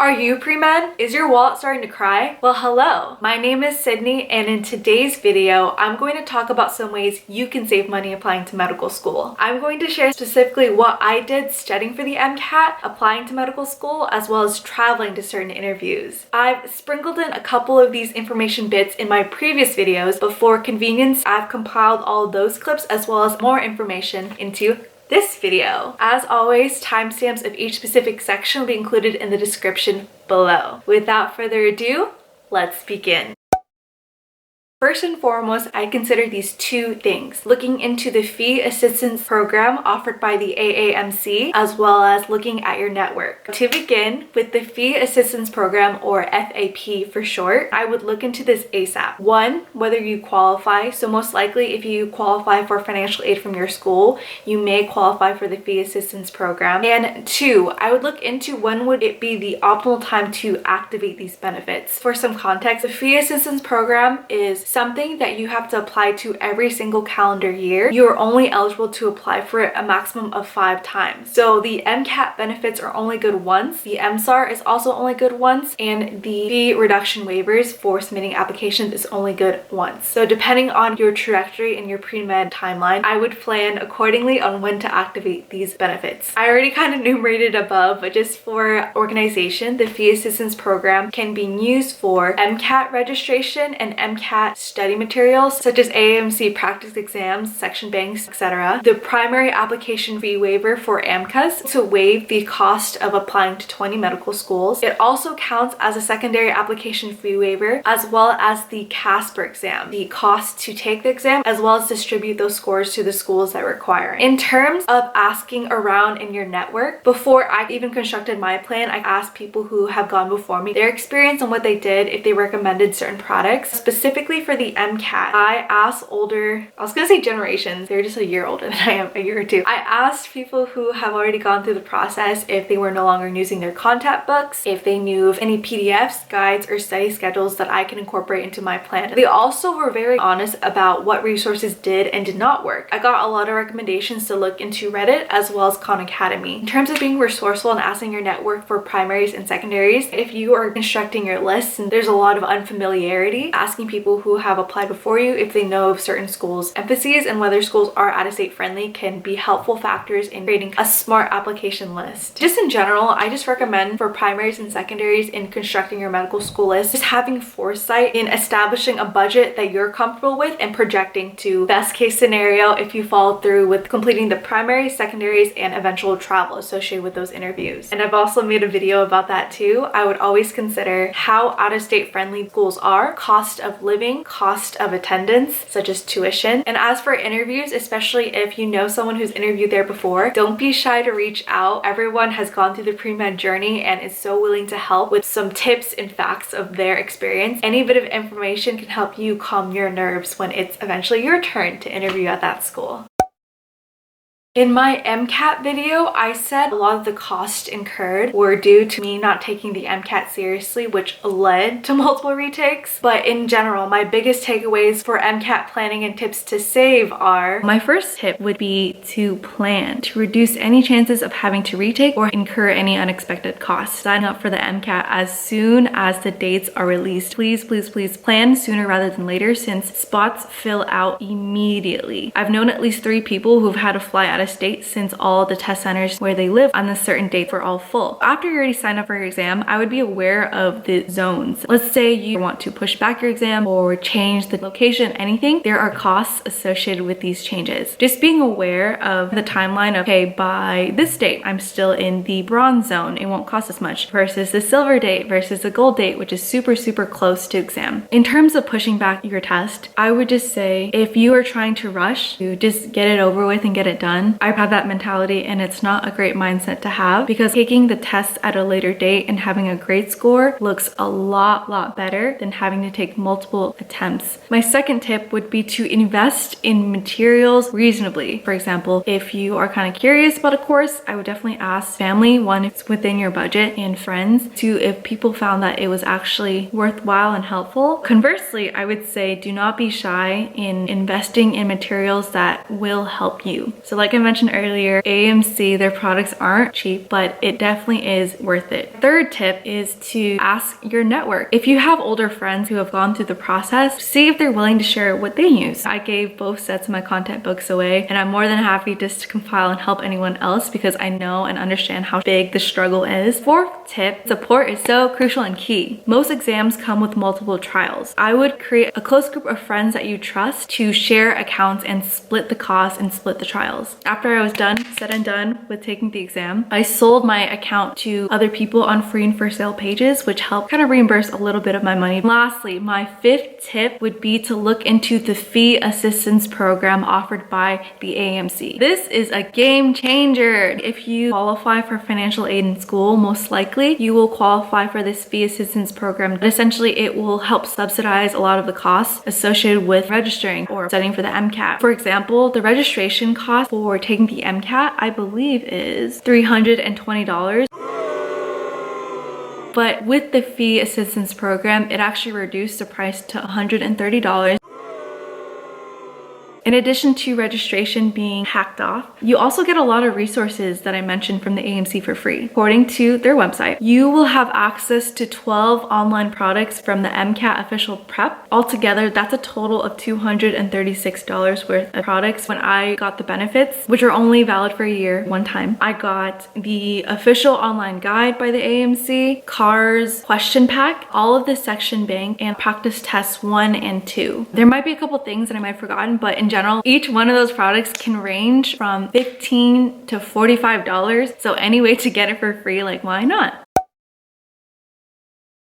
Are you pre-med? Is your wallet starting to cry? Well, hello. My name is Sydney, and in today's video, I'm going to talk about some ways you can save money applying to medical school. I'm going to share specifically what I did studying for the MCAT, applying to medical school, as well as traveling to certain interviews. I've sprinkled in a couple of these information bits in my previous videos, but for convenience, I've compiled all of those clips as well as more information into this video. As always, timestamps of each specific section will be included in the description below. Without further ado, let's begin. First and foremost, I consider these two things: looking into the fee assistance program offered by the AAMC, as well as looking at your network. To begin with the fee assistance program, or FAP for short, I would look into this ASAP. One, whether you qualify. So most likely if you qualify for financial aid from your school, you may qualify for the fee assistance program. And two, I would look into when would it be the optimal time to activate these benefits. For some context, the fee assistance program is something that you have to apply to every single calendar year. You are only eligible to apply for it a maximum of 5 times. So the MCAT benefits are only good once, the MSAR is also only good once, and the fee reduction waivers for submitting applications is only good once. So depending on your trajectory and your pre-med timeline, I would plan accordingly on when to activate these benefits. I already kind of enumerated above, but just for organization, the fee assistance program can be used for MCAT registration and MCAT study materials such as AMC practice exams, section banks, etc. The primary application fee waiver for AMCAS to waive the cost of applying to 20 medical schools. It also counts as a secondary application fee waiver, as well as the CASPer exam, the cost to take the exam, as well as distribute those scores to the schools that require it. In terms of asking around in your network, before I even constructed my plan, I asked people who have gone before me their experience and what they did, if they recommended certain products. Specifically for the MCAT, I asked older, I was gonna say generations, they're just a year older than I am, a year or two. I asked people who have already gone through the process if they were no longer using their contact books, if they knew of any PDFs, guides, or study schedules that I can incorporate into my plan. They also were very honest about what resources did and did not work. I got a lot of recommendations to look into Reddit as well as Khan Academy. In terms of being resourceful and asking your network for primaries and secondaries, if you are constructing your lists and there's a lot of unfamiliarity, asking people who have applied before you if they know of certain schools' emphases and whether schools are out-of-state friendly can be helpful factors in creating a smart application list. Just in general, I just recommend for primaries and secondaries in constructing your medical school list, just having foresight in establishing a budget that you're comfortable with and projecting to best case scenario if you follow through with completing the primaries, secondaries, and eventual travel associated with those interviews. And I've also made a video about that too. I would always consider how out-of-state friendly schools are, cost of living, cost of attendance, such as tuition. And as for interviews, especially if you know someone who's interviewed there before, don't be shy to reach out. Everyone has gone through the pre-med journey and is so willing to help with some tips and facts of their experience. Any bit of information can help you calm your nerves when it's eventually your turn to interview at that school. In my MCAT video, I said a lot of the costs incurred were due to me not taking the MCAT seriously, which led to multiple retakes. But in general, my biggest takeaways for MCAT planning and tips to save are: my first tip would be to plan to reduce any chances of having to retake or incur any unexpected costs. Sign up for the MCAT as soon as the dates are released. Please, please, please plan sooner rather than later, since spots fill out immediately. I've known at least 3 people who've had to fly out of state since all the test centers where they live on a certain date were all full. After you already signed up for your exam, I would be aware of the zones. Let's say you want to push back your exam or change the location, anything, there are costs associated with these changes. Just being aware of the timeline of, okay, by this date, I'm still in the bronze zone, it won't cost as much, versus the silver date versus the gold date, which is super, super close to exam. In terms of pushing back your test, I would just say if you are trying to rush, you just get it over with and get it done. I've had that mentality and it's not a great mindset to have, because taking the test at a later date and having a great score looks a lot better than having to take multiple attempts. My second tip would be to invest in materials reasonably. For example, if you are kind of curious about a course, I would definitely ask family, one, if it's within your budget, and friends, two, if people found that it was actually worthwhile and helpful. Conversely, I would say do not be shy in investing in materials that will help you. So like I mentioned earlier, AMC, their products aren't cheap, but it definitely is worth it. Third tip is to ask your network. If you have older friends who have gone through the process, see if they're willing to share what they use. I gave both sets of my content books away, and I'm more than happy just to compile and help anyone else because I know and understand how big the struggle is. Fourth tip, support is so crucial and key. Most exams come with multiple trials. I would create a close group of friends that you trust to share accounts and split the cost and split the trials. After I was said and done with taking the exam, I sold my account to other people on free and for sale pages, which helped kind of reimburse a little bit of my money. Lastly, my fifth tip would be to look into the fee assistance program offered by the AMC. This is a game changer. If you qualify for financial aid in school, most likely you will qualify for this fee assistance program. But essentially, it will help subsidize a lot of the costs associated with registering or studying for the MCAT. For example, the registration cost for taking the MCAT, I believe, is $320. But with the fee assistance program, it actually reduced the price to $130. In addition to registration being hacked off, you also get a lot of resources that I mentioned from the AMC for free. According to their website, you will have access to 12 online products from the MCAT official prep. Altogether, that's a total of $236 worth of products. When I got the benefits, which are only valid for a year, one time, I got the official online guide by the AMC, CARS question pack, all of the section bank, and practice tests 1 and 2. There might be a couple things that I might have forgotten, but in general, each one of those products can range from $15 to $45. So any way to get it for free, like why not?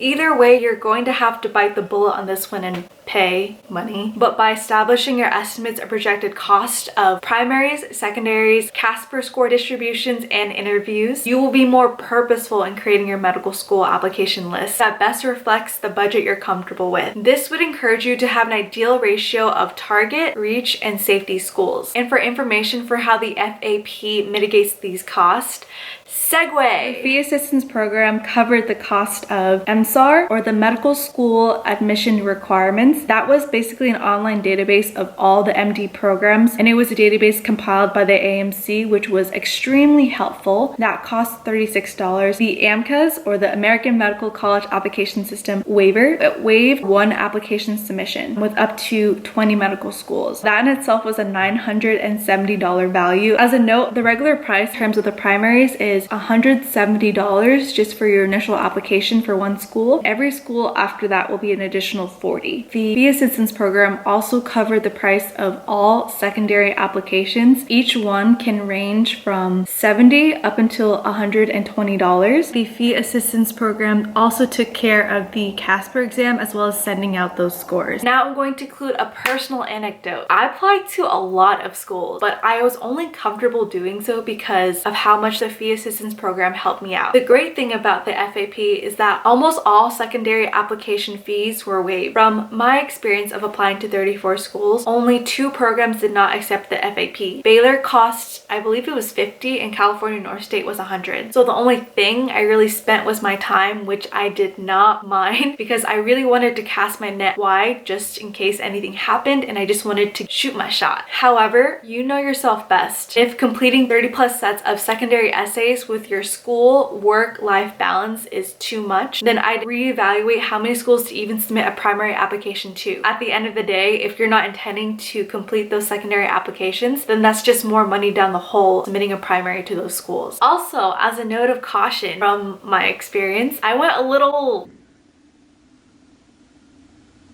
Either way, you're going to have to bite the bullet on this one and pay money. But by establishing your estimates of projected cost of primaries, secondaries, CASPer score distributions, and interviews, you will be more purposeful in creating your medical school application list that best reflects the budget you're comfortable with. This would encourage you to have an ideal ratio of target, reach, and safety schools. And for information for how the FAP mitigates these costs, segue! The fee assistance program covered the cost of MSAR, or the medical school admission requirements. That was basically an online database of all the MD programs, and it was a database compiled by the AMC, which was extremely helpful. That cost $36. The AMCAS, or the American Medical College Application System waiver, it waived one application submission with up to 20 medical schools. That in itself was a $970 value. As a note, the regular price in terms of the primaries is $170 just for your initial application for one school. Every school after that will be an additional $40. The fee assistance program also covered the price of all secondary applications. Each one can range from $70 up until $120. The fee assistance program also took care of the CASPer exam as well as sending out those scores. Now I'm going to include a personal anecdote. I applied to a lot of schools, but I was only comfortable doing so because of how much the fee assistance program helped me out. The great thing about the FAP is that almost all secondary application fees were waived. From my experience of applying to 34 schools, only 2 programs did not accept the FAP. Baylor cost, I believe it was $50, and California North State was $100. So the only thing I really spent was my time, which I did not mind because I really wanted to cast my net wide just in case anything happened, and I just wanted to shoot my shot. However, you know yourself best. If completing 30+ sets of secondary essays with your school work-life balance is too much, then I'd reevaluate how many schools to even submit a primary application to. At the end of the day, if you're not intending to complete those secondary applications, then that's just more money down the hole submitting a primary to those schools. Also, as a note of caution from my experience, I went a little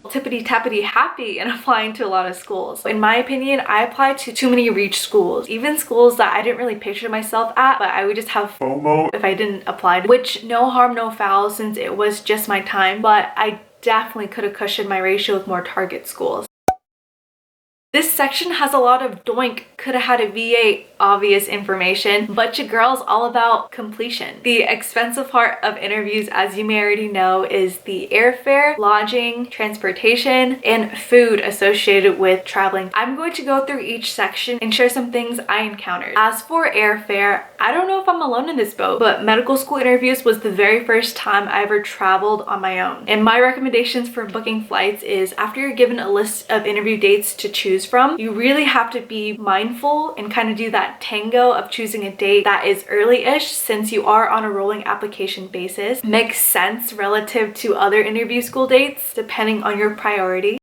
tippity-tappity happy in applying to a lot of schools. In my opinion, I applied to too many reach schools, even schools that I didn't really picture myself at, but I would just have FOMO if I didn't apply, which no harm, no foul since it was just my time, but I definitely could have cushioned my ratio with more target schools. This section has a lot of doink, coulda had a V8 obvious information, but your girl's all about completion. The expensive part of interviews, as you may already know, is the airfare, lodging, transportation, and food associated with traveling. I'm going to go through each section and share some things I encountered. As for airfare, I don't know if I'm alone in this boat, but medical school interviews was the very first time I ever traveled on my own. And my recommendations for booking flights is after you're given a list of interview dates to choose choose from. You really have to be mindful and kind of do that tango of choosing a date that is early-ish, since you are on a rolling application basis. Makes sense relative to other interview school dates depending on your priority.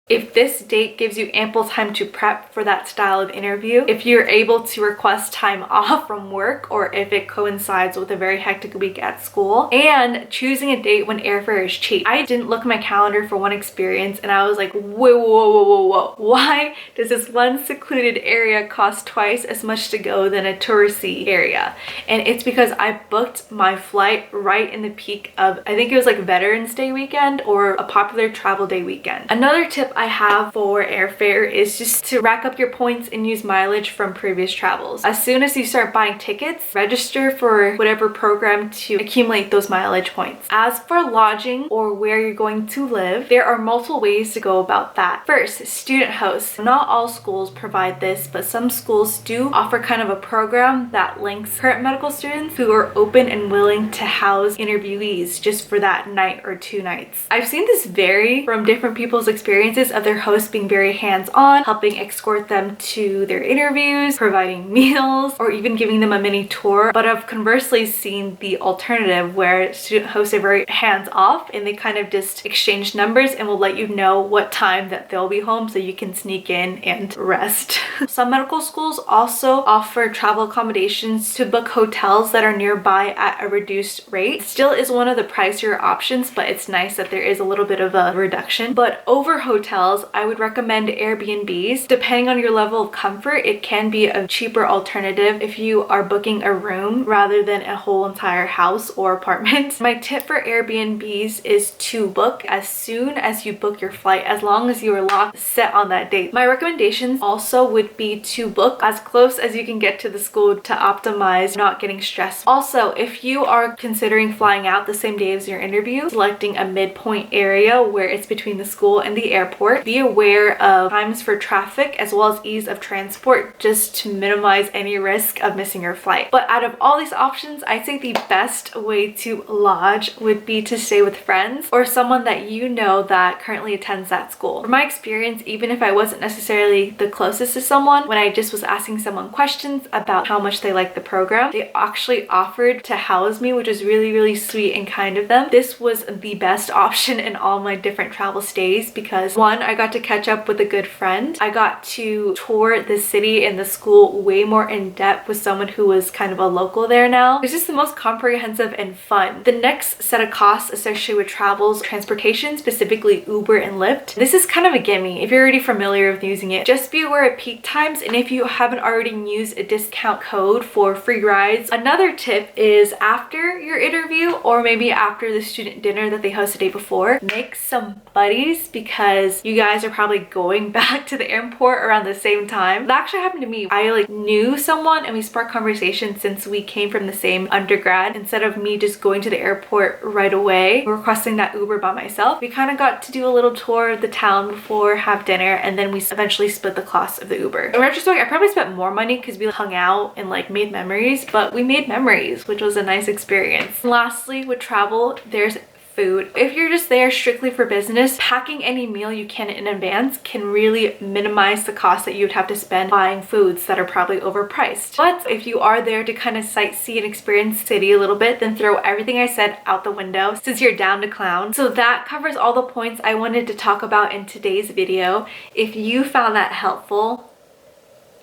If this date gives you ample time to prep for that style of interview, if you're able to request time off from work, or if it coincides with a very hectic week at school, and choosing a date when airfare is cheap. I didn't look at my calendar for one experience and I was like, whoa. Why does this one secluded area cost twice as much to go than a touristy area? And it's because I booked my flight right in the peak of, I think it was like Veterans Day weekend or a popular travel day weekend. Another tip I have for airfare is just to rack up your points and use mileage from previous travels. As soon as you start buying tickets, register for whatever program to accumulate those mileage points. As for lodging or where you're going to live, there are multiple ways to go about that. First, student hosts. Not all schools provide this, but some schools do offer kind of a program that links current medical students who are open and willing to house interviewees just for that night or 2 nights. I've seen this vary from different people's experiences of their hosts being very hands-on, helping escort them to their interviews, providing meals, or even giving them a mini tour. But I've conversely seen the alternative where student hosts are very hands-off and they kind of just exchange numbers and will let you know what time that they'll be home so you can sneak in and rest. Some medical schools also offer travel accommodations to book hotels that are nearby at a reduced rate. It still is one of the pricier options, but it's nice that there is a little bit of a reduction. But over hotels, I would recommend Airbnbs. Depending on your level of comfort, it can be a cheaper alternative if you are booking a room rather than a whole entire house or apartment. My tip for Airbnbs is to book as soon as you book your flight, as long as you are set on that date. My recommendations also would be to book as close as you can get to the school to optimize not getting stressed. Also, if you are considering flying out the same day as your interview, selecting a midpoint area where it's between the school and the airport, be aware of times for traffic as well as ease of transport, just to minimize any risk of missing your flight. But out of all these options, I'd say the best way to lodge would be to stay with friends or someone that you know that currently attends that school. From my experience, even if I wasn't necessarily the closest to someone, when I just was asking someone questions about how much they liked the program, they actually offered to house me, which was really sweet and kind of them. This was the best option in all my different travel stays because, one, I got to catch up with a good friend. I got to tour the city and the school way more in depth with someone who was kind of a local there now. It was just the most comprehensive and fun. The next set of costs associated with travels, transportation, specifically Uber and Lyft. This is kind of a gimme if you're already familiar with using it. Just be aware at peak times, and if you haven't already used a discount code for free rides. Another tip is after your interview or maybe after the student dinner that they host the day before, make some buddies because you guys are probably going back to the airport around the same time. That actually happened to me. I knew someone and we sparked conversation since we came from the same undergrad. Instead of me just going to the airport right away, requesting that Uber by myself, we kind of got to do a little tour of the town before, have dinner, and then we eventually split the cost of the Uber. In retrospect, I probably spent more money because we hung out and made memories, but we made memories, which was a nice experience. And lastly, with travel, there's food. If you're just there strictly for business, packing any meal you can in advance can really minimize the cost that you would have to spend buying foods that are probably overpriced. But if you are there to kind of sightsee and experience the city a little bit, then throw everything I said out the window since you're down to clown. So that covers all the points I wanted to talk about in today's video. If you found that helpful,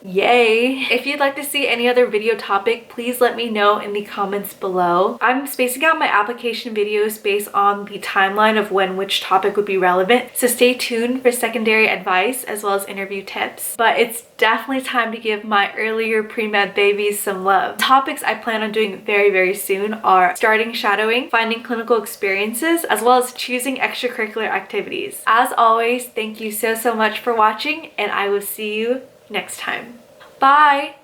yay! If you'd like to see any other video topic, please let me know in the comments below. I'm spacing out my application videos based on the timeline of when which topic would be relevant, so stay tuned for secondary advice as well as interview tips. But it's definitely time to give my earlier pre-med babies some love. Topics I plan on doing very soon are starting shadowing, finding clinical experiences, as well as choosing extracurricular activities. As always, thank you so much for watching, and I will see you next time. Bye!